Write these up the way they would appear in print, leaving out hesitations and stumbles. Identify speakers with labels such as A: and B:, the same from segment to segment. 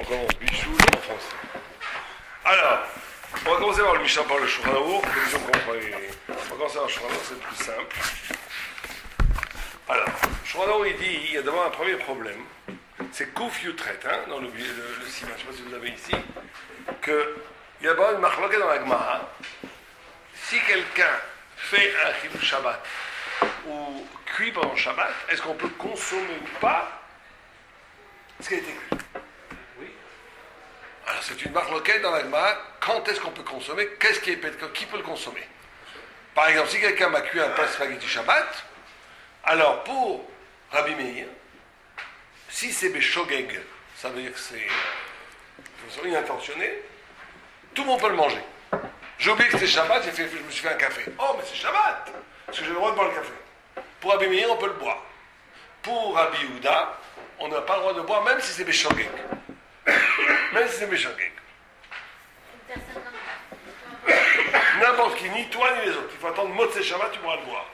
A: On commence Bichoul en français. Alors, on va commencer par le Mishnah par le Shulchan Aruch. On va commencer par le Shulchan Aruch, c'est le plus simple. Alors, le Shulchan Aruch, il dit, il y a d'abord un premier problème. C'est Kouf Yutret, dans le Siman, je ne sais pas si vous avez ici, qu'il y a d'abord une marloquette dans la Gemara. Si quelqu'un fait un Chiddush Shabbat ou cuit pendant Shabbat, est-ce qu'on peut consommer ou pas ce qui a été cuit? Oui. Alors c'est une marloquette dans la Gemara. Quand est-ce qu'on peut consommer? Qui peut le consommer? Par exemple, si quelqu'un m'a cuit un pain spaghetti Shabbat, alors pour Rabbi Meir, si c'est Beshogeg, ça veut dire que c'est inintentionné, tout le monde peut le manger. J'ai oublié que c'était Shabbat, je me suis fait un café. Oh, mais c'est Shabbat, parce que j'ai le droit de boire le café. Pour Rabbi Meir, on peut le boire. Pour Rabbi Yehuda, on n'a pas le droit de boire, même si c'est Beshogeg. Même si c'est Beshogeg. N'importe qui, ni toi ni les autres. Il faut attendre Motzei Shabbat, tu pourras le boire.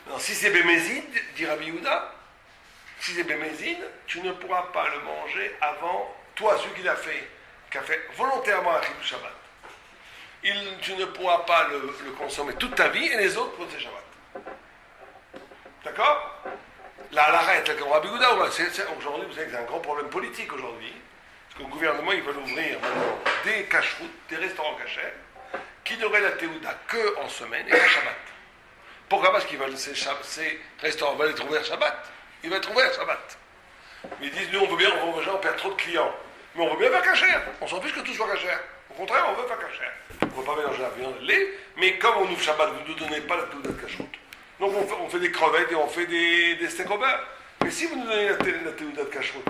A: Non, si c'est Bémézid, dit Rabbi Yehuda, si c'est Bémézid, tu ne pourras pas le manger avant, toi, celui qui a fait volontairement un Chiddush Shabbat. Tu ne pourras pas le consommer toute ta vie et les autres Motzei Shabbat. D'accord? La halakha est comme Rabbi Yehuda. Aujourd'hui, vous savez que c'est un grand problème politique aujourd'hui. Parce que le gouvernement, ils veulent ouvrir maintenant des cacheroutes, des restaurants cachers, qui n'auraient la théouda que en semaine et en Shabbat. Pourquoi? Parce qu'ils veulent, ces restaurants veulent être ouverts Shabbat. Ils veulent être ouverts Shabbat. Mais ils disent, nous on veut bien, on perd trop de clients. Mais on veut bien faire cachère. On s'en fiche que tout soit cachère. Au contraire, on veut faire cachère. On ne veut pas mélanger la viande et le lait, mais comme on ouvre Shabbat, vous ne nous donnez pas la théouda de cacheroute. Donc on fait des crevettes et on fait des steaks au beurre. Mais si vous nous donnez la théouda de cacheroute,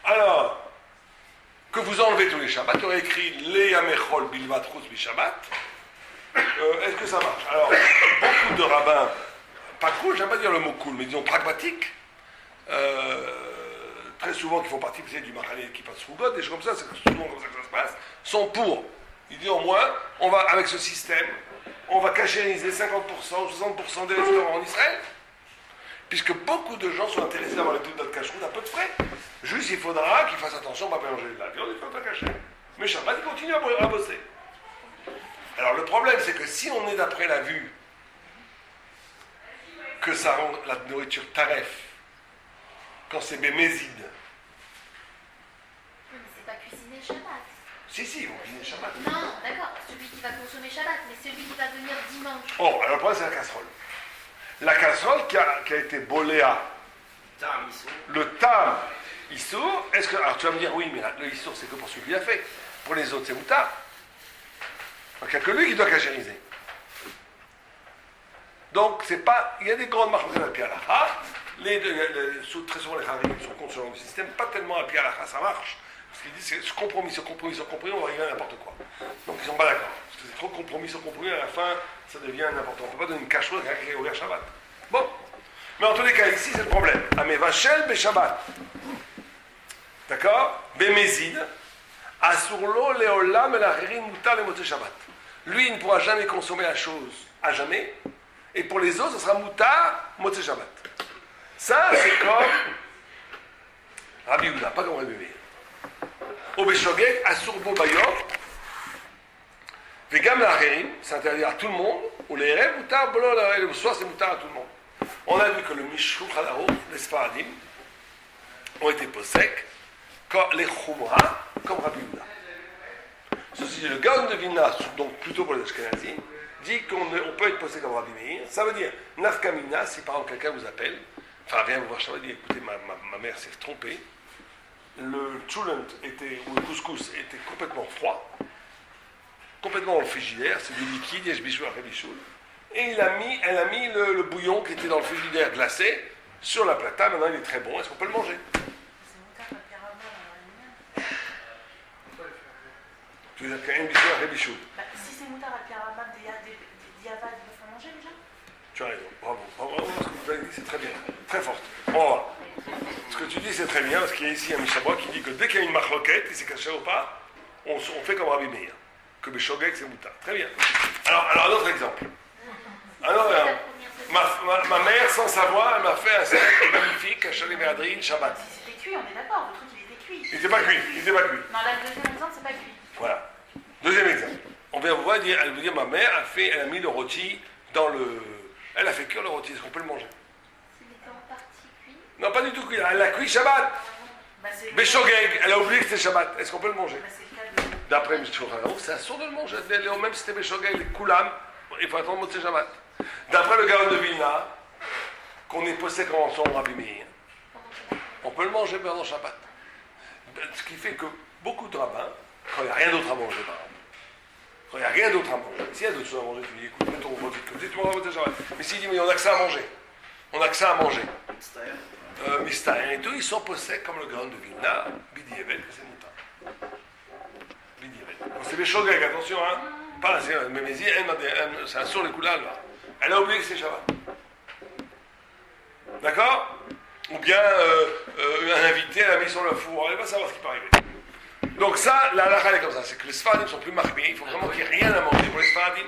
A: alors que vous enlevez tous les Shabbats, il y aurait écrit les Yamechol Bilvat Chutz Bishabbat. Est-ce que ça marche? Alors, beaucoup de rabbins, pas cool, j'aime pas dire le mot cool, mais disons pragmatiques, très souvent qui font partie du Machaneh qui passe sous God, des choses comme ça, c'est souvent comme ça que ça se passe, sont pour. Ils disent au moins, on va, avec ce système, on va cachériser 50% ou 60% des restaurants en Israël, puisque beaucoup de gens sont intéressés d'avoir les théoudas de cacheroute à peu de frais. Juste, il faudra qu'ils fassent attention, on ne va pas mélanger la viande, il faut pas cacher. Mais Shabbat, il continue à bosser. Alors le problème, c'est que si on est d'après la vue que ça rend la nourriture taref, quand c'est bémézide.
B: Mais c'est pas cuisiner Shabbat.
A: Si, ils vont cuisiner Shabbat.
B: Non, d'accord, celui qui va consommer Shabbat, mais celui qui va venir dimanche.
A: Oh, alors le problème, c'est la casserole. La casserole qui a été boléa. Le tam issour, est-ce que. Alors tu vas me dire, oui, mais le issour, c'est que pour celui qui l'a fait. Pour les autres, c'est moutard. Donc il n'y a que lui qui doit cachériser. Donc c'est pas. Il y a des grandes marques à pied à la très souvent les harim sont contre ce genre de système, pas tellement à pied à la ça marche. Parce qu'ils disent c'est compromis sur compromis sur compromis, on va arriver à n'importe quoi. Donc ils sont pas d'accord. Parce que c'est trop compromis sur compromis, à la fin, ça devient n'importe quoi. On ne peut pas donner une cache-route à quelqu'un qui est ouvert Shabbat. Bon. Mais en tous les cas, ici c'est le problème. Amé Vachel be Shabbat. D'accord? Bémézid. Asurlo leolam el mutar le motzei Shabbat. Lui, il ne pourra jamais consommer la chose à jamais. Et pour les autres, ce sera mutar motzei Shabbat. Ça, c'est comme Rabbi Yehuda, pas comme Rabbi Meir. Au Beshogeg, Asur Bo Bayom, Vegam Lacherim, c'est interdit à tout le monde, ou les Erev, mutar, le soir, c'est mutar à tout le monde. On a vu que le Mishloach Halarouf, les Sfaradim, ont été possèques, les Chumra, comme Rabbi Yehuda. Ceci dit, le Gaon de Vilna, donc plutôt pour les Ashkenazim, dit qu'on peut être posé comme Rabbi Meir. Ça veut dire, Nafkamina, si par exemple quelqu'un vous appelle, enfin viens vous voir Shabbat, dit écoutez, ma mère s'est trompée, le tchoulent ou le couscous était complètement froid, complètement dans le frigidaire, c'est du liquide, yesh bichoul après bichoul, et elle a mis le bouillon qui était dans le frigidaire glacé sur la plata, maintenant il est très bon, est-ce qu'on peut le manger? Tu veux dire qu'il y a un bichou après bichou?
B: Si c'est moutard à Piarabab, des Yavad, il va faire manger déjà?
A: Tu as raison, bravo, ce que vous avez dit c'est très bien, très fort. Bon, ce que tu dis c'est très bien, parce qu'il y a ici un Mishabra qui dit que dès qu'il y a une marloquette, et c'est caché ou pas, on fait comme Rabbi Meir, que Beshogeg c'est moutard. Très bien. Alors un autre exemple. Ma mère, sans savoir, elle m'a fait un steak magnifique, à Chalet Méadrine, Shabbat.
B: Si c'était cuit, on est d'accord, le truc il était cuit.
A: n'était pas cuit. Il n'était pas cuit.
B: Non, la deuxième exemple, c'est pas cuit.
A: Voilà. Deuxième exemple. On vient vous voir dire, elle vous dit, ma mère elle a mis le rôti dans le... Elle a fait cuire le rôti, est-ce qu'on peut le manger?
B: S'il était en partie cuit.
A: Non, pas du tout cuit, elle l'a cuit Shabbat.
B: Bah, c'est
A: Béchogeg, elle a oublié que c'était Shabbat, est-ce qu'on peut le manger?
B: bah, c'est le cas de.
A: D'après M. Choukharov, c'est assourd de le manger, même si c'était Béchogeg, les Koulam, il faut attendre Motzei Shabbat. D'après le Gaon de Vilna, qu'on est possédé quand on son Rabbi Meir, on peut le manger pendant Shabbat. Ce qui fait que beaucoup de rabbins, quand il n'y a rien d'autre à manger, par exemple, quand il n'y a rien d'autre à manger, s'il y a d'autres choses à manger, tu dis, écoute, mets ton repas de côté, tu manges Motzei Shabbat. Mais s'il dit, mais on n'a que ça à manger, on n'a que ça à manger. Mistaïn et tout, ils sont possédés comme le Gaon de Vilna, Bidi Evel, que c'est Mouta. Bidi Evel. Donc c'est Béchogeg, attention, hein. Pas, mais c'est un sourd les coulades, là. Elle a oublié que c'est Shabbat. D'accord? Ou bien un invité, elle a mis sur le four, elle va savoir ce qui peut arriver. Donc ça, la halakha elle est comme ça, c'est que les Sfaradim sont plus marqués, il faut vraiment qu'il n'y ait rien à manger pour les Sfaradim.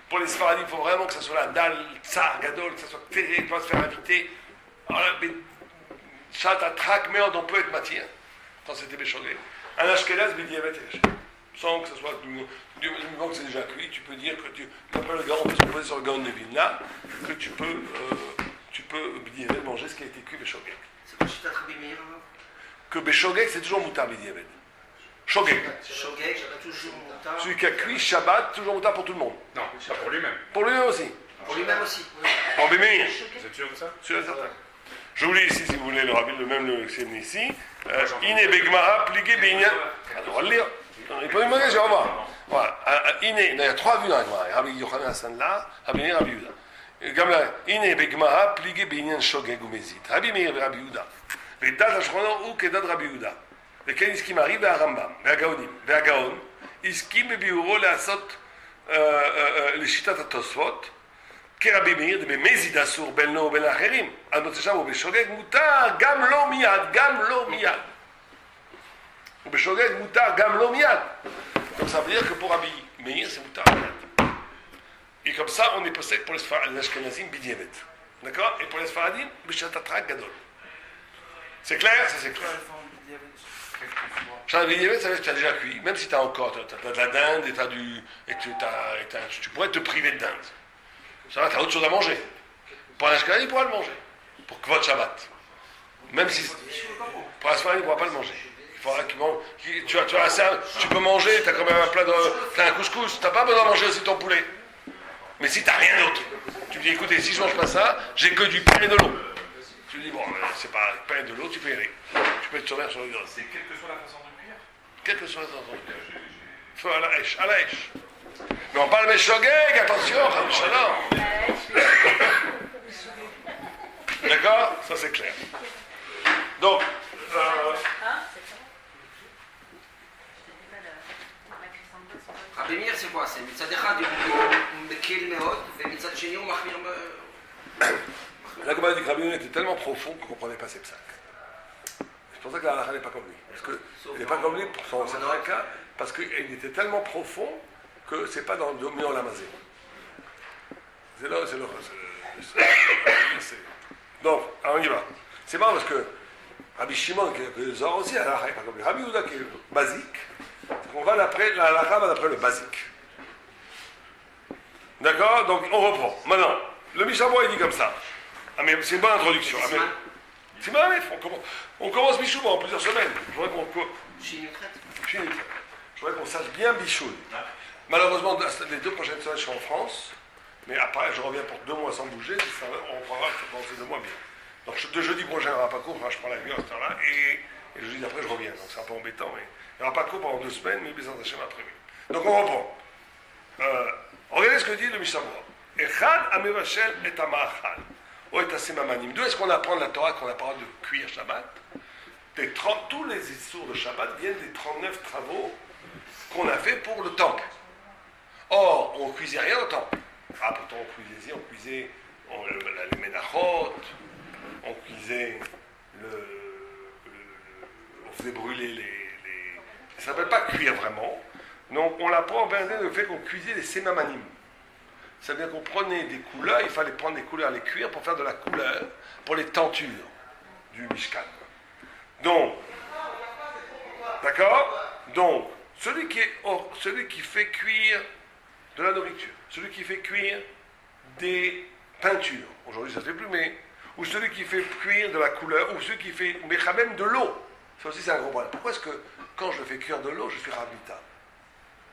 A: Pour les Sfaradim, il faut vraiment que ça soit la dalle, tsar, gadol, que ça soit terrible, qu'on va se faire inviter. Alors là, chat à trac, merde, on peut être matière, quand c'était Béchogé. Un Ashkenaz, B'diavad, sans que ce soit du moment que c'est déjà cuit, tu peux dire que après le gars, on peut se poser sur le Gaon de Vilna, que tu peux B'diavad manger ce qui a été cuit Béchogé.
C: C'est quoi Chita Rabbi Meir?
A: Que Béchogé, c'est toujours moutar B'diavad. Shogeg.
C: Shogeg, toujours moutar.
A: Celui qui a cuit Shabbat, toujours moutar pour tout le monde.
D: Non, pas pour lui-même.
A: Pour lui aussi.
C: Pour lui-même aussi.
A: En Bémir.
D: Vous êtes sûr de ça?
A: Sûr et certain. Je vous lis ici, si vous voulez, le rabbi, le même le c'est ici. Iné Begmara, pliqué Binyan. On va le lire. Il peut demander, je vais voir. Voilà. Iné, il y a trois vues dans la Gemara. Rabbi Yochanan Hassan là, Rabbi Meir, Rabbi Yehuda. Comme là, Iné Begmara, pliqué Binyan Shogeg ou Mezit. Rabbi Meir et Rabbi Yehuda. ודת השכונה הוא כדת רבי יהודה. וכן הסכים הרי והרמב"ם, והגאונים, והגאון, הסכים בביאורו לעשות לשיטת התוספות, כרבי מאיר, במזיד אסור בין לו ובין האחרים, על מוצא שם ובשוגג מותר גם לא מיד, גם לא מיד. ובשוגג מותר גם לא מיד. Donc ça veut dire que pour Rabbi Meir, c'est moutar miad. Et comme ça, on est possède pour les Ashkenazim bidievet. D'accord? Et pour les Sfaradim, b'shatatrak gadol. C'est clair? Ça c'est clair. Chat bidievet, ça veut dire que tu as déjà cuit. Même si tu as encore, tu as de la dinde et tu pourrais te priver de dinde. Ça va, tu as autre chose à manger. Pour un Ashkenaz, il pourra le manger. Pour Kvod Shabbat. Même si. Pour un Sfaradim, il ne pourra pas le manger. Il faudra qu'il mange. Tu peux manger, tu as quand même un plat de. Tu as un couscous, tu n'as pas besoin de manger aussi ton poulet. Mais si tu n'as rien d'autre, tu me dis écoutez, si je ne mange pas ça, j'ai que du pain et de l'eau. Tu me dis bon, c'est pas pain et de l'eau, tu peux y aller. Tu peux être sur l'air sur le gras.
D: C'est quelle que soit la façon de cuire.
A: Quelle que soit la façon de cuire. Feu à la hache, à la hache. Mais on parle de Shogeg, attention, Shalom. D'accord? Ça c'est clair. Donc,
C: רבי מאיר זה quoi? c'est מצד אחד הוא מקל מאוד, ומצד שני הוא מחמיר
A: la Gemara dit que Rabbi Meir était tellement profond qu'on ne comprenait pas ses psaques. C'est pour ça que la halakha n'est pas comme lui. Parce qu'il n'est pas comme lui pour son certain cas, parce qu'il était tellement profond que ce n'est pas dans le Mion Lamazé. C'est là, c'est le. Donc, alors on y va. C'est marrant parce que Rabbi Shimon, qui est le Zohar aussi, la halakha n'est pas comme lui. Rabbi Yehuda, qui est basique, c'est qu'on va d'après, la halakha va d'après le basique. D'accord? Donc on reprend. Maintenant, le Mishabwa il dit comme ça. Ah mais c'est une bonne introduction. Ah, mais, c'est mal, on commence Mishabwa en plusieurs semaines. Je voudrais qu'on sache bien Bichoul. Malheureusement, les 2 prochaines semaines, je suis en France. Mais après, je reviens pour 2 mois sans bouger. Ça, on prendra dans ces 2 mois bien. Donc de jeudi prochain, il n'y aura pas cours. Enfin, je prends l'avion à cette heure-là. Et jeudi d'après, je reviens. Donc c'est un peu embêtant. Mais il n'y aura pas cours pendant 2 semaines. Mais Bézant Hachem a prévu. Donc on reprend. Regardez ce que dit le Mishabwa. Echad amevachel et amachal. Ou et asemamanim. D'où est-ce qu'on apprend de la Torah qu'on a pas le droit de cuire Shabbat? Tous les issours de Shabbat viennent des 39 travaux qu'on a fait pour le temple. Or, on ne cuisait rien au temple. Ah, pourtant, on cuisait les ménachot, on cuisait on faisait brûler les. Ça ne s'appelle pas cuire vraiment. Donc, on l'apprend en le fait qu'on cuisait les sémamanim. Ça veut dire qu'on prenait des couleurs, il fallait prendre des couleurs, les cuire pour faire de la couleur pour les tentures du Mishkan. Donc, Donc, celui qui fait cuire de la nourriture, celui qui fait cuire des peintures, aujourd'hui ça ne se fait plus, mais, ou celui qui fait cuire de la couleur, ou celui qui fait, mais quand même de l'eau, ça aussi c'est un gros problème. Pourquoi est-ce que quand je fais cuire de l'eau, je suis rabita?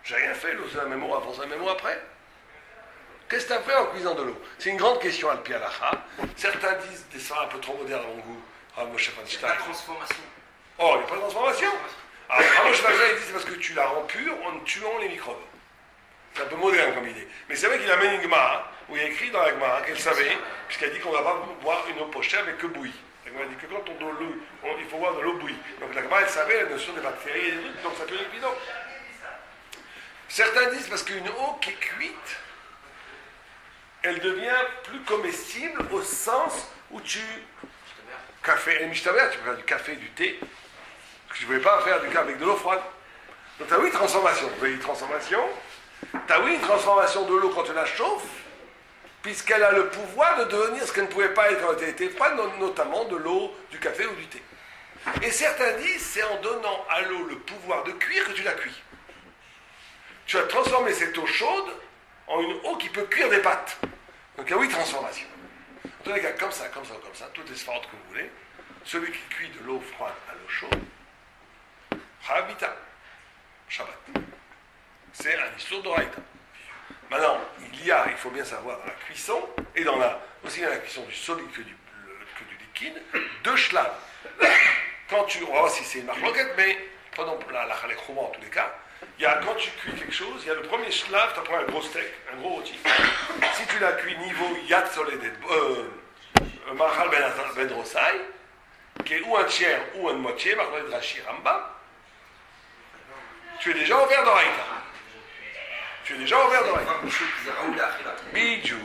A: J'ai rien fait, l'eau c'est la même eau avant, c'est la même eau après. Qu'est-ce que tu as fait en cuisant de l'eau? C'est une grande question al pialacha. Certains disent des soins un peu trop modernes à mon goût. Ah, moi je sais pas,
C: C'est pas de transformation.
A: Oh, il n'y a pas de transformation. Alors, Ramosh Fajra, il dit c'est parce que tu la rends pure en tuant les microbes. C'est un peu moderne comme idée. Mais c'est vrai qu'il amène une Gemara, où il y a écrit dans la Gemara qu'elle savait, puisqu'elle dit qu'on ne va pas boire une eau pochée avec que bouillie. La Gemara dit que quand on donne l'eau, il faut boire de l'eau bouillie. Donc la Gemara, elle savait la notion des bactéries et des trucs, donc ça purifie donc. Certains disent parce qu'une eau qui est cuite, elle devient plus comestible au sens où tu... Café, et mishtaber, tu peux faire du café, du thé, parce que tu ne pouvais pas faire du café avec de l'eau froide. Donc tu as oui une transformation. Vous voyez une transformation? Tu as oui une transformation de l'eau quand tu la chauffes, puisqu'elle a le pouvoir de devenir ce qu'elle ne pouvait pas être quand elle était froide, notamment de l'eau, du café ou du thé. Et certains disent c'est en donnant à l'eau le pouvoir de cuire que tu la cuis. Tu as transformé cette eau chaude en une eau qui peut cuire des pâtes. Donc il y a oui transformation. Dans les cas comme ça, toutes les sphères que vous voulez, celui qui cuit de l'eau froide à l'eau chaude, Habita, Shabbat. C'est un histoire d'Oraïta. Maintenant, il faut bien savoir, dans la cuisson, et aussi dans la cuisson du solide que du liquide, deux shlav. On va voir si c'est une marloquette, mais prenons la chalek chouma en tous les cas. Quand tu cuis quelque chose, il y a le premier shlav, tu prends un gros steak, un gros rôti. Si tu l'as cuit niveau yad soledet, machal ben rosai, qui est ou un tiers ou une moitié, machal ben rashi ramba, tu es déjà ouvert d'oraïta. Bidjouk.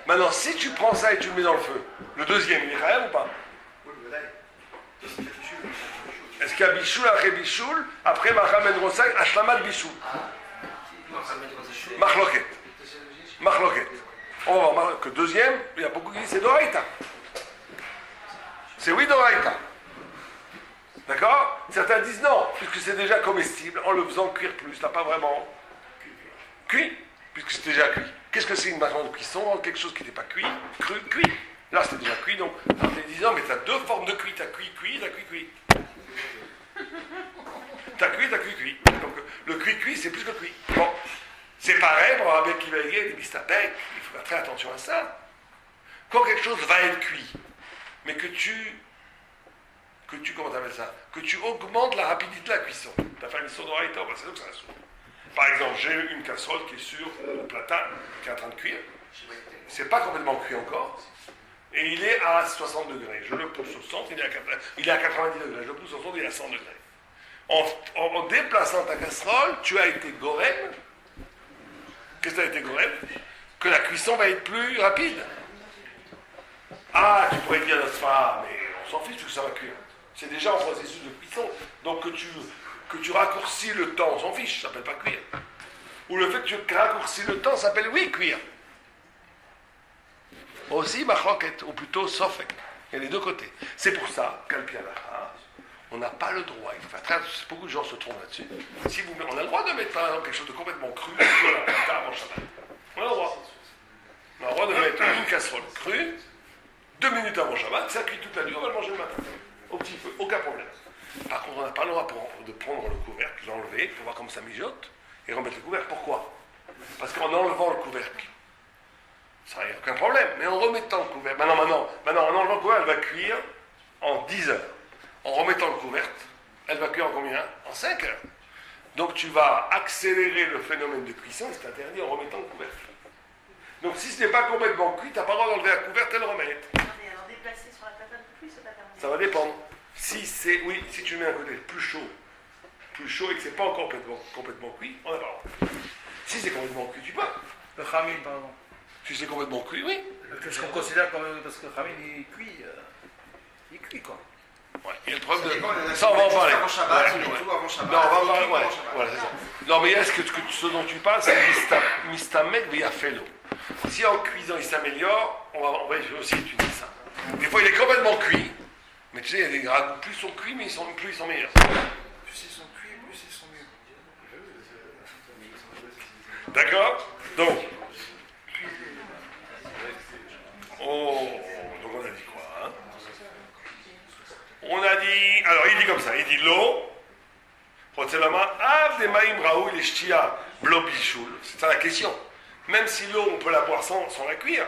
A: Maintenant, si tu prends ça et tu le mets dans le feu, le deuxième, il est khayab ou pas? Est-ce qu'il y a bichoul après bichoul, après machal ben rosai, ashlamat bichoul? Machloket. On va voir que deuxième, il y a beaucoup qui disent c'est d'oraïta. C'est oui d'oraïta. D'accord? Certains disent non, puisque c'est déjà comestible, en le faisant cuire plus, t'as pas vraiment cuit, puisque c'est déjà cuit. Qu'est-ce que c'est une machine de cuisson? Quelque chose qui n'était pas cuit, cuit. Là, c'était déjà cuit, donc en te disant, mais t'as deux formes de cuit, t'as cuit. T'as cuit. Donc le cuit, c'est plus que cuit. Bon, c'est pareil pour un bec qui va y aller, des bistapèques, il faut faire très attention à ça. Quand quelque chose va être cuit, mais que tu comment t'appelles ça? Que tu augmentes la rapidité de la cuisson. Tu as fait une histoire d'oraïta, c'est là que ça la soupe. Par exemple, j'ai une casserole qui est sur le platane, qui est en train de cuire. C'est pas complètement cuit encore. Et il est à 60 degrés. Je le pousse au centre, il est à 90 degrés. Je le pousse au centre, il est à 100 degrés. En déplaçant ta casserole, tu as été gorem. Qu'est-ce que tu as été gorem? Que la cuisson va être plus rapide. Ah, tu pourrais dire à Sfara, mais on s'en fiche que ça va cuire. C'est déjà en processus de cuisson. Donc que tu raccourcis le temps, on s'en fiche, ça s'appelle pas cuire. Ou le fait que tu raccourcis le temps s'appelle oui cuire. Aussi machloket, ou plutôt sofek. Il y a les deux côtés. C'est pour ça qu'al pi halacha, on n'a pas le droit. Il faut faire très attention, beaucoup de gens se trompent là-dessus. On a le droit de mettre par exemple quelque chose de complètement cru sur la plate avant Shabbat. On a le droit. On a le droit de mettre une casserole crue, 2 minutes avant Shabbat, ça cuit toute la nuit, on va le manger le matin. Au petit feu, aucun problème. Par contre, on n'a pas le droit de prendre le couvercle, l'enlever, pour voir comme ça mijote, et remettre le couvercle. Pourquoi? Parce qu'en enlevant le couvercle, ça n'y a aucun problème. Mais en remettant le couvercle, maintenant, en enlevant le couvercle, elle va cuire en 10 heures. En remettant le couvercle, elle va cuire en combien? En 5 heures. Donc tu vas accélérer le phénomène de cuisson, et c'est interdit en remettant le couvercle. Donc si ce n'est pas complètement cuit, tu n'as pas le droit d'enlever la couvercle et le remettre.
B: Alors déplacer sur la platane plus, c'est pas permis.
A: Ça va dépendre. Si tu mets un côté plus chaud et que c'est pas encore complètement cuit, on n'a pas le droit. Si c'est complètement cuit, tu peux.
E: Le khamin, pardon.
A: Si c'est complètement cuit, oui.
E: Qu'est-ce qu'on considère comme. Parce que le khamin, il cuit quoi.
A: Ouais, il y a le problème de. Ça, on va en parler.
C: Avant Shabbat, tout avant Shabbat.
A: Non, on va en parler. Voilà, c'est ça. Non, mais est-ce que ce dont tu parles, c'est mistamek v'yafelo. Si en cuisant il s'améliore, on va aussi étudier ça. Des fois, il est complètement cuit. Mais tu sais, il y a des ragoûts, plus ils sont cuits, mais plus ils sont meilleurs.
F: plus ils sont cuits, plus ils sont mûrs.
A: D'accord? Donc, donc on a dit quoi, hein? On a dit, alors il dit comme ça, il dit l'eau, c'est ça la question. Même si l'eau, on peut la boire sans la cuire.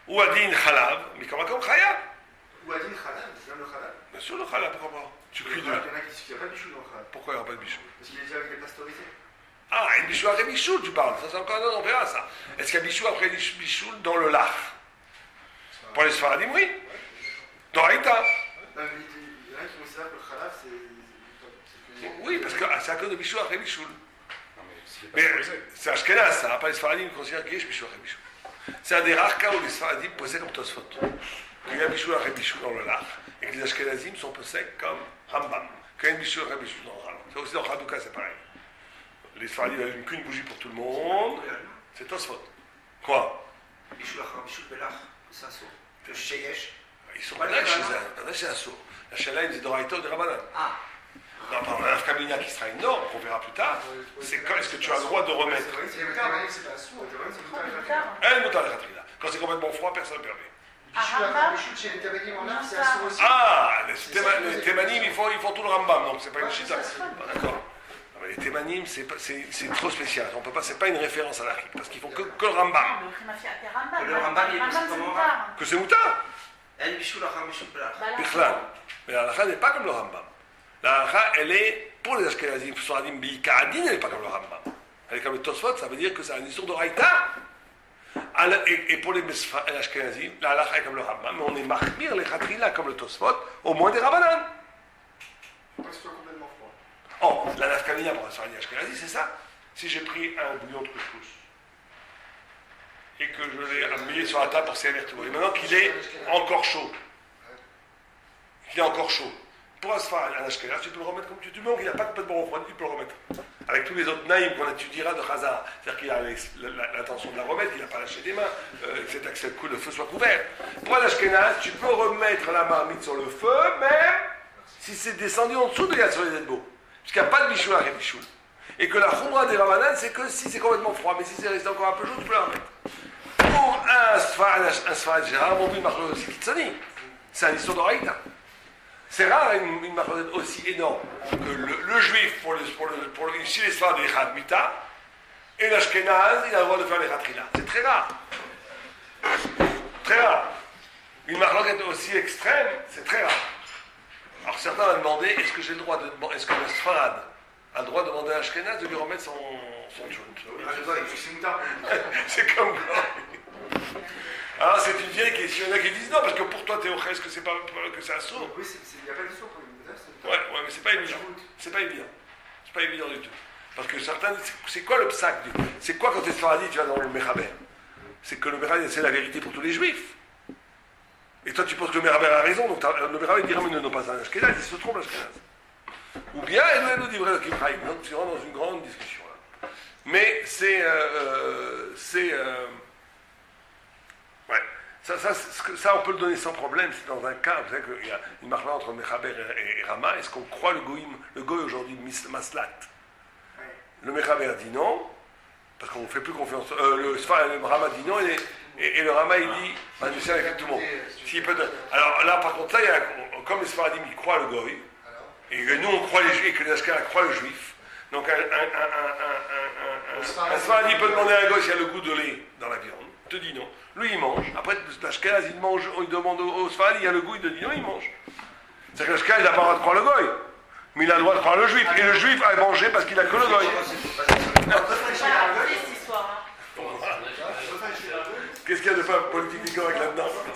A: Ou adin khalav, mais comme khaya.
F: Ou adin khalab, c'est même le khalab.
A: Bien sûr le khalav, pourquoi pas? Tu cuis de
F: Il y en a qui disent qu'il n'y a pas de bichou dans le khalab.
A: Pourquoi il n'y a pas de bichou?
F: Parce qu'il est déjà avec les pasteurisés.
A: Ah, et le bichou après bichou, tu parles. Ça, c'est encore un autre, on verra ça. Est-ce qu'il y a bichou après bichou dans le lard? Pour les Sfaradim, oui. Dans Haïta.
F: Il y en a qui considèrent que le khalab, c'est.
A: Oui, parce que c'est à cause de bichou après bichou.
D: Non, mais s'il est
A: Mais
D: pasteurisé.
A: c'est Ashkenaz, ça. Pas les Sfaradim considèrent qu'il y a bichou après bichou. C'est un des rares cas où les Sfaradim possèdent comme Tosfot. Qu'il y a bichou après bichou dans le lard. Et que les Ashkenazim sont possèdent comme Rambam. Qu'il y a une bichou après bichou dans le lard. C'est aussi dans Hadouka, c'est pareil. Les Sfaradim n'allument qu'une bougie pour tout le monde. C'est Tosfot. Quoi?
C: Bichou Belach, c'est un saut. Le Sheyesh.
A: Ils sont pas là chez eux. C'est un saut. La Shalaim, c'est d'Oraïta ou de Rabbanan.
C: Ah,
A: Non, par un Afkamina qui sera une norme, qu'on verra plus tard, c'est quand est-ce que tu as le droit de remettre
F: C'est le khalab, c'est pas un sourd. C'est
B: Trop
F: le
B: plus
F: khalab.
B: tard.
A: un mouton à la khatrila. Quand c'est complètement froid, personne ne permet.
F: Bichou chez les Tabanim en art, c'est un sourd aussi.
A: Ah, les Thémanim, ils font tout le Rambam, donc c'est pas une chita. D'accord. Ah, mais les Thémanim, c'est trop spécial. On peut pas, c'est pas une référence à l'Afrique, parce qu'ils font que le Rambam.
B: Le Khimafia et Rambam.
C: Le Rambam, il est
B: Rambam,
C: poussé
B: c'est
C: comment,
B: tard.
A: Que c'est mouta.
C: El Bichou Lacham Bichou Belach.
B: Bah, là,
A: Bichlan. Mais la halakha n'est pas comme le Rambam. La halakha, elle est, pour les Ashkenazim, Sfaradim, Bi'ikadin, elle n'est pas comme le Rambam. Elle est comme le Tosfot, ça veut dire que c'est un histoire de Raïta. Et pour les Ashkenazim, la halakha est comme le Rambam, mais on est marqué les Khatrila comme le Tosfot, au moins des Rabbanan.
F: Faut pas que ce soit complètement froid.
A: Oh, la nafkamina pour un Sfaradi Ashkenazi, c'est ça. Si j'ai pris un bouillon de couscous et que je l'ai amené sur la table pour servir tout le monde, et maintenant qu'il est encore chaud, pour un Sfaradi Ashkenazi, tu peux le remettre comme tu veux, donc il n'a pas complètement refroidi, tu peux le remettre. Avec tous les autres naïms qu'on étudiera de Khazar, c'est-à-dire qu'il a l'intention de la remettre, il n'a pas lâché des mains, c'est que le feu soit couvert. Pour un Ashkenaz, tu peux remettre la marmite sur le feu, même si c'est descendu en dessous de Yad sur les Edbo. Puisqu'il n'y a pas de bichoul à bichoul. Et que la khumra des Ramadan, c'est que si c'est complètement froid, mais si c'est resté encore un peu chaud, tu peux la remettre. Pour un Sfarad, j'ai rarement vu une marque aussi Kitsani. C'est un histoire d'Oraïta. C'est rare une marque aussi énorme que le juif, ici les Sfarad des Chad Mita, et l'Ashkenaz, il a le droit de faire les Khatrila. C'est très rare. Très rare. Une marque aussi extrême, c'est très rare. Alors certains m'ont demandé, est-ce que le Sfarad a le droit de demander à Ashkenaz de lui remettre son tchoun?
F: C'est moutard.
A: C'est comme quoi. Alors c'est une vieille question. Il y en a qui disent non, parce que pour toi, Théochès, que c'est un saut.
F: Oui, il n'y a pas de sourd pour lui.
A: Ouais, mais c'est pas évident. C'est pas évident. C'est pas évident du tout. Parce que certains disent, c'est quoi le psaque? C'est quoi quand tu es Sfaradi, tu vas dans le Mechaber? C'est que le Mechaber, c'est la vérité pour tous les juifs. Et toi, tu penses que le Mechaber a raison, donc le Mechaber dira, mais non, pas un Ashkenaz, il se trompe l'Ashkenaz. Ou bien, elle nous dit vrai, donc tu rentres dans une grande discussion là. Mais ouais. Ça, on peut le donner sans problème. C'est dans un cas, vous savez qu'il y a une marque entre Mechaber et Rama. Est-ce qu'on croit le goy aujourd'hui, Maslat? Le Mechaber dit non, parce qu'on ne fait plus confiance. Le Rama dit non, et le Rama il dit, je sais avec tout le monde. Alors là, par contre, là, comme les Sfaradim, ils croient le goy, et que nous, on croit les juifs, et que les Ashkenazes croient le juif. Donc un Sfaradi peut demander à un goy s'il y a le goût de lait dans la viande. Il te dit non. Lui, il mange. Après, l'Ashkenaz, il demande au Sfaradi, il y a le goût, il te dit non, il mange. C'est-à-dire que l'Ashkenaz, il n'a pas le droit de croire le goy. Mais il a le droit de croire le juif. Et le juif a mangé parce qu'il a que le goy.
B: Voilà, c'est cette histoire.
A: Qu'est-ce qu'il y a de pas politiquement correct là-dedans?
B: Vous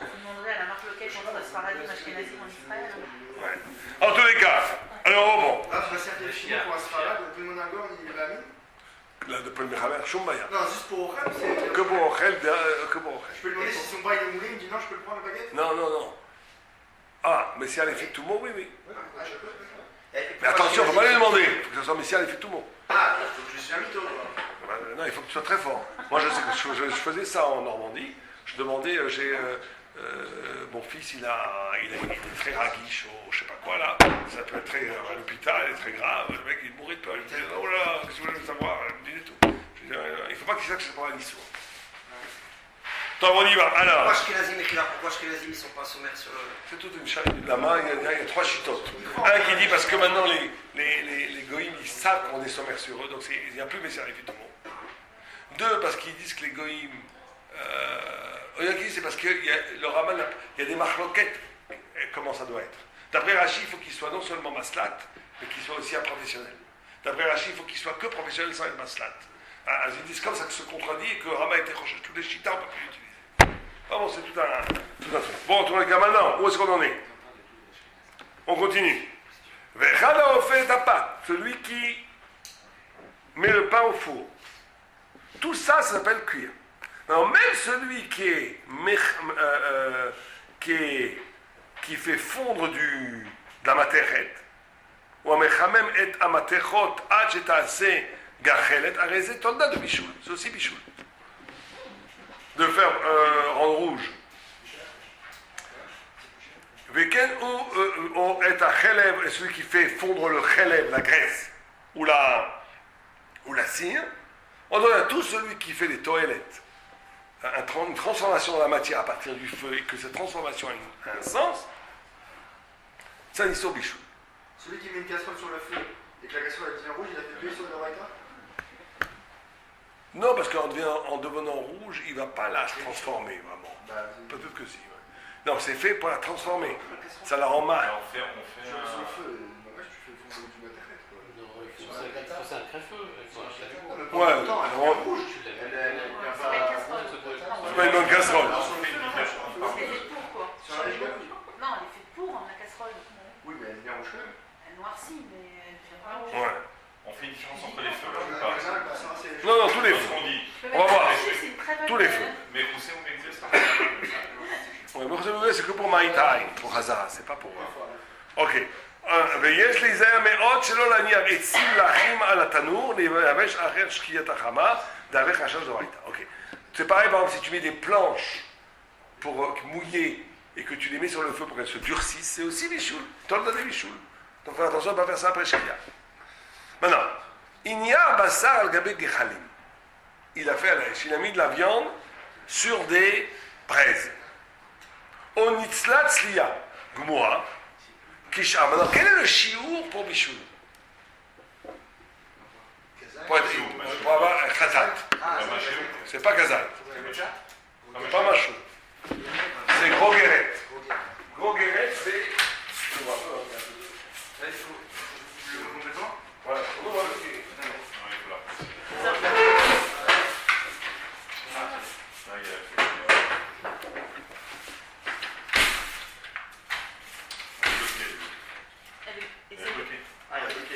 B: demanderez à la marque locale contre le Sfaradim Ashkenazim en Israël.
A: Ouais. En tous les cas, alors bon.
F: Ah, tu vas servir le chinois pour un Sfarad, tout le monde a il l'a mis.
A: Là, depuis le Mechaber, Shumbaya.
F: Non, juste pour Ochel, c'est.
A: Que pour Ochel, que pour Ochel.
F: Je peux lui demander si son bras il est moulé, il me dit non, je peux le prendre la baguette.
A: Non. Ah, mais si elle est fait tout le monde, oui.
F: Ah, je peux.
A: Mais attention, il ne faut pas lui demander. Il faut que ce soit Messial et fait tout le monde.
F: Ah, il faut que je suis un mytho, quoi.
A: Non, il faut que tu sois très fort. Moi, je sais que je faisais ça en Normandie. Je demandais, mon fils, il est très raguiche, je sais pas quoi là, ça peut être très à l'hôpital, il est très grave, le mec il mourait de peur, il me dit oh là là, qu'est-ce que vous voulez savoir, il me dit tout. Je dis, il ne faut pas qu'il sache que c'est pas un histoire. Donc on y va, alors.
C: Pourquoi Ashkenazim et Khila, pourquoi Ashkenazim ils ne sont pas sommaires sur le.
A: C'est toute une chaîne. Là-bas, il y a trois chitotes. Un qui dit parce que maintenant les goïms ils savent qu'on est sommaire sur eux, donc il n'y a plus Messarif tout le monde. Deux, parce qu'ils disent que les goïms. C'est parce que le Raman, il y a des marloquettes, comment ça doit être. D'après Rachi, il faut qu'il soit non seulement maslat, mais qu'il soit aussi un professionnel. D'après Rachi, il faut qu'il soit que professionnel sans être maslat. Ils disent comme ça que se contredit et que le Raman a été recherché tous les chitas, on ne peut plus l'utiliser. Ah bon, c'est tout un truc. Bon, on tourne le cas maintenant. Où est-ce qu'on en est? On continue. Vechada ofet tapa, celui qui met le pain au four. Tout ça, ça s'appelle cuire. Alors, même celui qui fait fondre de la materet, ou amechamem et amatechot ad shetase gachelet, arezé tolda de bichoul. C'est aussi bichoul. De faire rendre rouge. Veken ou est à chelev, celui qui fait fondre le chelev, la graisse, ou la cire. On donne à tout celui qui fait des toilettes. Une transformation de la matière à partir du feu et que cette transformation a un sens, c'est un histoire bichou.
F: Celui qui met une casserole sur le feu et que la casserole devient rouge, il a fait 2 sur le raïta.
A: Non, parce qu'en devenant rouge, il ne va pas la transformer vraiment. Peut-être que si. Ouais. Non, c'est fait pour la transformer. Ça la rend mal.
D: On fait
F: Sur le feu, tu fais fondre du matériel.
E: C'est un crève-feu.
A: Ouais,
F: elle devient rouge.
A: c'est pas une bonne casserole.
B: Elle est faite pour quoi?
F: Sur la région.
B: Non, elle est faite pour la casserole.
F: Oui, mais elle devient rouge.
B: Elle noircit, mais elle devient pas rouge.
A: Ouais.
D: On fait une différence entre les feux ou pas?
A: Non, tous les
D: Ce
A: feux.
D: qu'on dit.
A: On va voir.
B: C'est une très bonne
A: Tous les feux.
D: Mais où c'est où m'existe?
A: Ouais, mais c'est que pour Maïtaï, pour Hazara, c'est pas pour. Ok. ויש להיזהר מאוד שלא להניח עצים לאחים על התנור, להיבש אחר שקיעת החמה, d'avec חשש דאורייתא. Ok. C'est pareil, par exemple, si tu mets des planches pour mouiller et que tu les mets sur le feu pour qu'elles se durcissent, c'est aussi bichoul. Tolda de bichoul. Donc fais attention à ne pas faire ça après shkia. Maintenant, Inya Bassar al-Gabé Gechalim. Il a fait à l'Aïch, il a mis de la viande sur des braises. Onitzlat Sliya, Gmoura, Kisha. Maintenant, quel est le chiour pour bichoul? Pour avoir un khazat. C'est pas kazat. C'est pas machou. C'est gros guéret. Gros guéret, c'est. Je vois pas. Il faut. Le complément? Voilà. On va le tirer.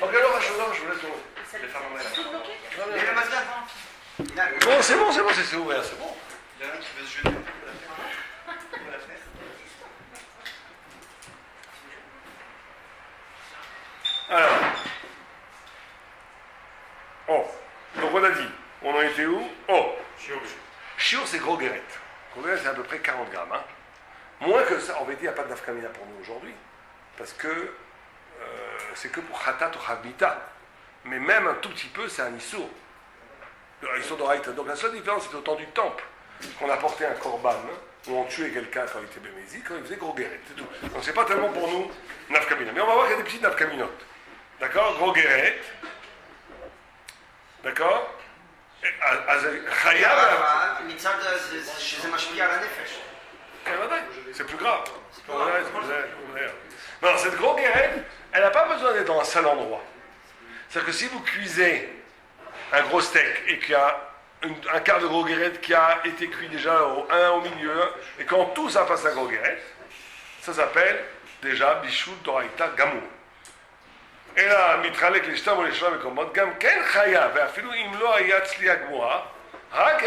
A: Ok, alors, je vous laisse tomber.
C: Il y a le Mazda.
A: Bon, c'est ouvert, c'est bon.
F: Il y en a un qui veut se jeter par la fenêtre.
A: Alors. Oh. Donc on a dit, on en était où? Oh. Chiour, c'est gros guérette. Gros guérette, c'est à peu près 40 grammes. Hein. Moins que ça, en vérité, il n'y a pas de nafkamina pour nous aujourd'hui. Parce que c'est que pour Khatat ou Khavmita. Mais même un tout petit peu, c'est un issour. Un issour d'oraïta. Donc la seule différence, c'est au temps du temple qu'on apportait un korban, hein, où on tuait quelqu'un quand il était bémézi, quand il faisait gros guérette, c'est tout. Donc c'est pas tellement pour nous nafkamina. Mais on va voir qu'il y a des petites nafkaminotes. D'accord? Gros guérette. D'accord? Chayab.
C: מצד שזה משפיע על הנפש.
A: C'est plus grave. Non, cette gros guérette, elle n'a pas besoin d'être dans un seul endroit. C'est-à-dire que si vous cuisez un gros steak et qu'il y a un quart de gros guérette qui a été cuit déjà au milieu, et quand tout ça passe à gros guérette, ça s'appelle déjà bichoul d'oraïta gamour. Et là, mitralek les shtam ou les shlam et komot, gam ken chaya, ואפילו אם לא היה צלייה גמורה, רק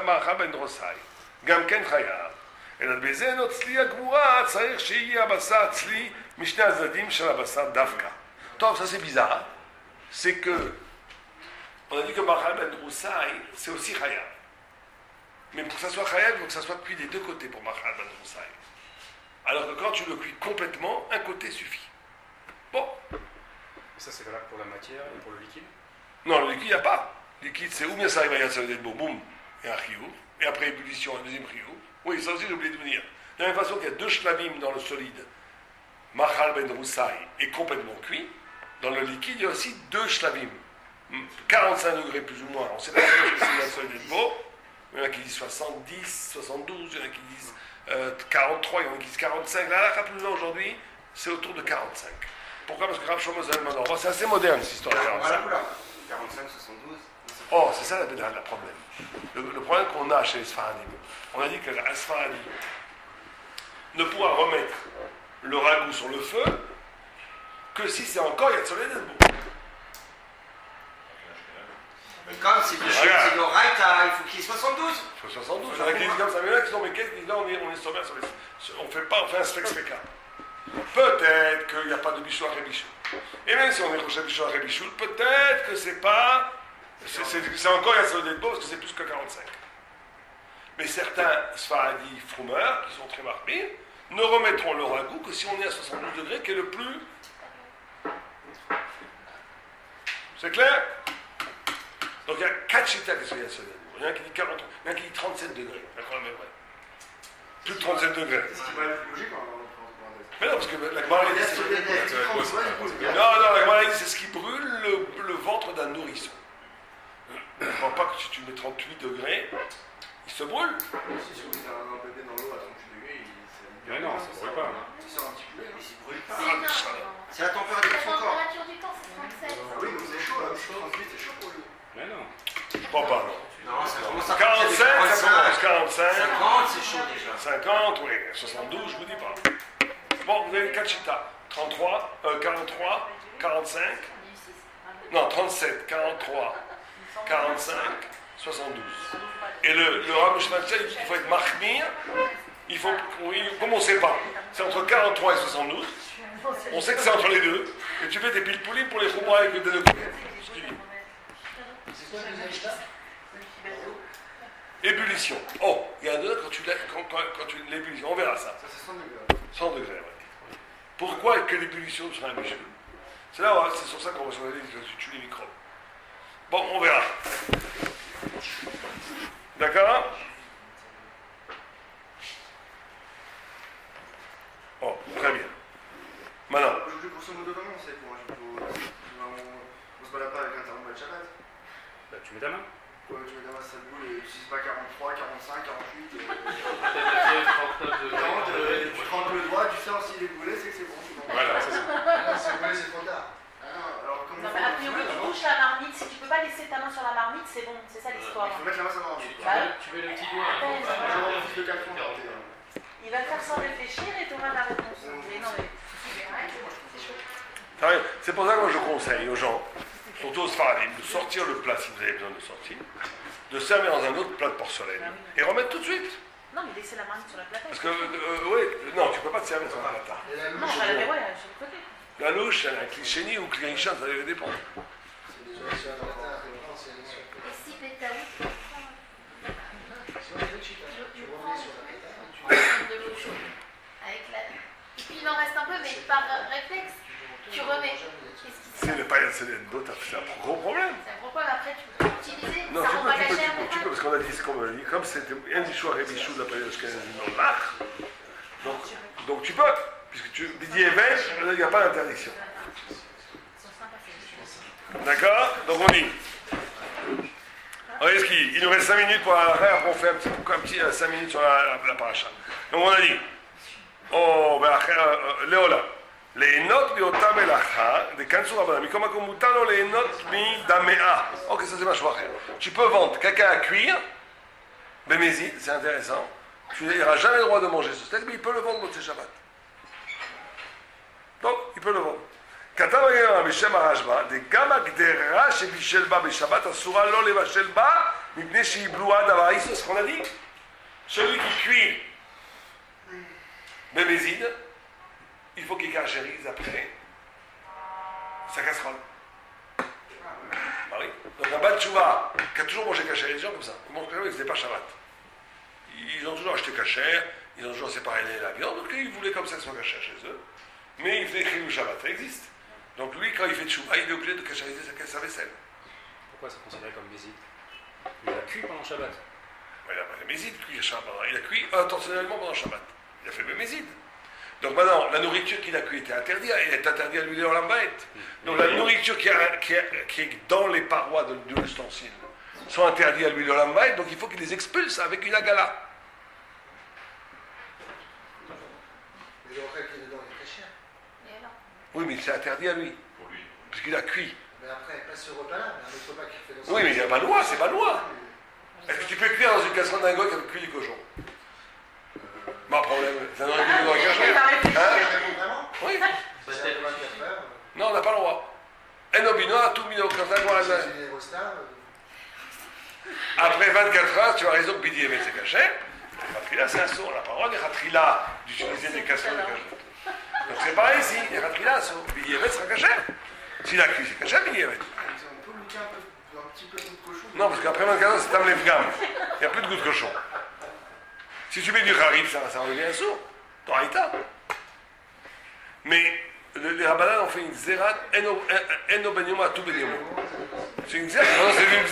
A: מאכל בן דרוסאי, גם כן חייב. אלא בזה אינו צלייה גמורה, צריך שיהיה הבשר צלי משני הצדדים של הבשר דווקא. טוב, ça c'est bizarre. C'est que, on a dit que מאכל בן דרוסאי, c'est aussi חייב. Mais pour que ça soit chayav, il faut que ça soit cuit des deux côtés pour Machal Ben Roussaï. Alors que quand tu le cuis complètement, un côté suffit. Bon.
G: Ça, c'est valable pour la matière et pour le liquide?
A: Non, le liquide, il n'y a pas. Le liquide, c'est ou bien ça arrive à Yatsav boum, et un chiyuv, et après ébullition, un deuxième chiyuv. Oui, ça aussi, j'ai oublié de vous dire. De la même façon qu'il y a deux shlavim dans le solide, Machal Ben Roussaï est complètement cuit. Dans le liquide, il y a aussi deux shlavim. 45 degrés plus ou moins. On sait pas si c'est la solide beau. Il y en a qui disent 70, 72, il y en a qui disent 43, il y en a qui disent 45. Là, rappelez-nous aujourd'hui, c'est autour de 45. Pourquoi? Parce que Rav Shlomo Zalman Auerbach, c'est assez moderne cette histoire de 45.
C: 45, 72.
A: Oh, c'est ça le problème. Le problème qu'on a chez les Sfaradim, on a dit que un Sfaradi ne pourra remettre le ragoût sur le feu que si c'est encore Yatzolé Delbo.
C: Mais comme c'est de Raïta, il faut qu'il y ait 72.
A: Il faut 72. Il y en a qui disent comme ça, mais là, qui sont, mais qu'est-ce qu'ils disent là, on est sommaire sur les. On fait un spec-specka. Peut-être qu'il n'y a pas de bichou à Rébichou. Et même si on est prochain bichou à Rébichou, peut-être que c'est pas. C'est encore Yatzolé Delbo parce que c'est plus que 45. Mais certains Sfaradi frumeurs, qui sont très marqués, ne remettront le ragoût que si on est à 72 degrés, qui est le plus. C'est clair? Donc il y a 4 chitas qui sont Yatzolé Delbo. Il y en a qui dit 43, il y en a qui dit 37 degrés. D'accord, mais vrai. Plus de 37 degrés.
F: C'est ce qui paraît plus logique en
A: Mais non, parce que la Gemara dit c'est. Non, la Gemara dit c'est ce qui brûle le ventre d'un nourrisson. Je ne crois pas que si tu mets 38 degrés, il se brûle.
F: Si tu mets un bébé dans l'eau à 38 degrés,
G: Mais non, ça ne brûle pas.
F: il sort un petit poulet.
C: Il s'y brûle pas.
H: C'est énorme.
C: C'est la température de
H: La
C: son corps.
H: température du temps, c'est 37.
F: Oui, donc c'est chaud là. 38, c'est chaud pour lui.
G: Mais non.
A: Je crois pas.
C: Non, ça commence à
A: 45, ça commence. 45.
C: 50, c'est chaud déjà.
A: 50, oui. 72, je vous dis pas. Bon, vous avez 4 chitas. 43, 43, 45. Non, 37, 43, 45, 72. Et le Rav Shmatcha, il dit qu'il faut être mahmir. Il faut, comme on ne sait pas, c'est entre 43 et 72. On sait que c'est entre les deux. Et tu fais des piles poulies pour les robots avec le deux côtés. Ce qu'il dit. Ébullition. Oh, il y a un autre quand tu l'ébullition. On verra ça.
F: Ça, c'est 100 degrés.
A: 100 degrés, ouais. Pourquoi que l'ébullition sur un bichou? C'est là, c'est sur ça qu'on va surveiller, tu tues les microbes. Bon, on verra. D'accord? Oh, très bien. Maintenant.
F: Je vous grosso modo comment on sait pour on se balade pas avec un thermomètre Shabbat.
G: Bah, tu mets ta main.
F: Ouais, tu mets ta masse à boule et si c'est pas 43, 45, 48, 40, tu trempes le doigt, tu sais si il est boulé, c'est que c'est bon.
G: Voilà, c'est ça.
F: C'est boulé, c'est trop tard. Alors comment
B: Non, mais a priori, tu touches la marmite. Si tu peux pas laisser ta main sur la marmite, c'est bon. C'est ça l'histoire.
F: Il faut mettre la masse à marmite.
B: Bah,
D: Tu mets le petit doigt.
F: Genre un fils de 4 ans.
B: il va faire sans réfléchir et tu auras la réponse. Mais non, mais
A: C'est pour ça que moi je conseille aux gens, surtout aux Sfaradim, de sortir le plat si vous avez besoin de sortir, de servir dans un autre plat de porcelaine et remettre tout de suite.
B: non, mais laisser la marmite sur la plateau.
A: Parce que, oui, non, tu ne peux pas te servir sur un plateau.
B: Non, je la mets, ouais, sur le côté.
A: La louche, un cliché ou cliché, ça dépend.
H: Et si pétaout, tu prends de l'eau chaude avec la. Et puis il en reste un peu, mais par réflexe, tu remets. Qu'est-ce qui se
A: C'est
H: passe?
A: le paillet, c'est un gros problème.
H: C'est un gros problème. Après, tu peux utiliser.
A: Non,
H: Ça
A: tu
H: rend
A: peux,
H: pas
A: tu peux,
H: gâcher
A: tu peux, tu peux, parce qu'on a dit, comme c'était un bichou à rébichou de la période de l'art, donc tu peux, puisque tu dis évêque, il n'y a pas d'interdiction. D'accord? Donc on dit. Regardez il nous reste 5 minutes pour la après on fait un petit 5 minutes sur la paracha. Donc on a dit. Oh, Léola. ליהנות מאותה מלאכה, דכנסו רבנן, מקום מקום מותר לו ליהנות מדמאה. Ok, ça c'est משהו אחר. Tu peux vendre caca à cuire, bémézide, c'est intéressant. Tu n'auras jamais le droit de manger ce steak, mais il peut le vendre dans ses Shabbat. Donc, il peut le vendre. כתב הגמרא בשם הרשב"א, דגם הגדרה שבישל בה בשבת אסורה לא לבשל בה, מפני שהיא בלועה דבר. Ici, ce qu'on a dit, celui qui cuit bémézide, il faut qu'il caractérise après sa casserole. Bah oui. Donc un Baal Tchouva qui a toujours mangé caché les gens comme ça, il mange quand même, il ne faisait pas Shabbat. ils ont toujours acheté cachère, ils ont toujours séparé la viande, donc ils voulaient comme ça que ce soit cachère chez eux. Mais il faisait écrire le Shabbat, ça existe. Donc lui, quand il fait tchouva, il est obligé de cachériser sa vaisselle.
G: Pourquoi c'est considéré comme méside? Il a cuit pendant Shabbat.
A: Il n'a pas fait méside, il a cuit intentionnellement pendant Shabbat. Il a fait le méside. Donc maintenant, la nourriture qu'il a cuit était interdite, elle est interdite à l'huile en lambaette. Donc la nourriture qui est dans les parois de l'ustensile sont interdites à l'huile en lambaette, donc il faut qu'il les expulse avec une agala.
F: Mais le repas qui est dedans, il est très cher.
H: Et alors?
A: Oui, mais c'est interdit à lui,
D: Pour lui.
A: puisqu'il a cuit.
F: Mais après, pas ce repas-là, mais un autre repas qui fait dans
A: Oui, mais il n'y a pas de loi, c'est pas de loi. Est-ce que tu peux cuire dans une casserole d'un goy qui a cuit du cochon? Pas problème, ça n'aurait pu dans le cachot.
F: Vraiment?
A: Oui.
F: C'est un repas 24 heures.
A: Non, on n'a pas le droit. Enobino, tout mino, comme ça, voilà.
F: C'est les rostas.
A: Après 24 heures, tu as raison que Bidi Emet c'est caché. Les Ratrila, c'est un saut. On n'a pas le droit des Ratrila d'utiliser des casseroles de cachot. Donc c'est pareil ici, les Ratrila, un saut. Bidi Emet sera caché. S'il a cuit, c'est caché, Bidi Emet.
F: On peut goûter un petit peu de cochon.
A: Non, parce qu'après 24 heures, c'est un lève-gamme. Il n'y a plus de goût de cochon. Si tu mets du harib, ça revient un saut. T'auras mais les rabbins ont fait une zérat, eno ben yoma, tout ben yoma. C'est une zérat, non, c'est une